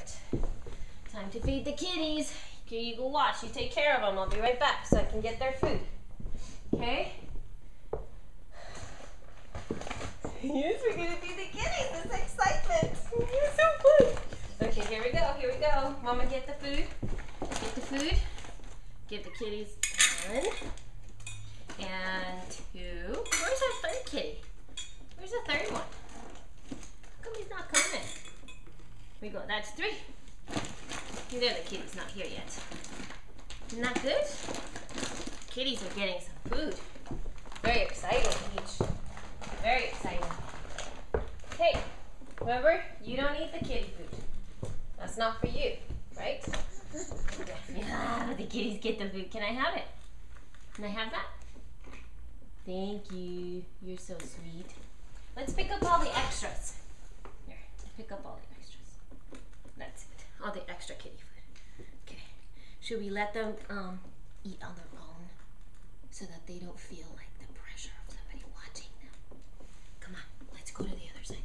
right. Time to feed the kitties. Okay, you go watch. You take care of them. I'll be right back so I can get their food. Okay? Yes, we're gonna feed the kitties. This excitement. You're so fun. Okay, here we go. Here we go. Mama, get the food. Get the food. Give the kitties 1 and 2. Where's our third kitty? Where's the third one? How come he's not coming? Here we go. That's 3. There, the kitty's not here yet. Isn't that good? Kitties are getting some food. Very exciting, Peach. Very exciting. Hey, remember, you don't eat the kitty food. That's not for you, right? Yeah, but the kitties get the food. Can I have it? Can I have that? Thank you. You're so sweet. Let's pick up all the extras. Here, pick up all the extras. That's it. All the extra kitty food. Okay. Should we let them eat on their own so that they don't feel like the pressure of somebody watching them? Come on, let's go to the other side.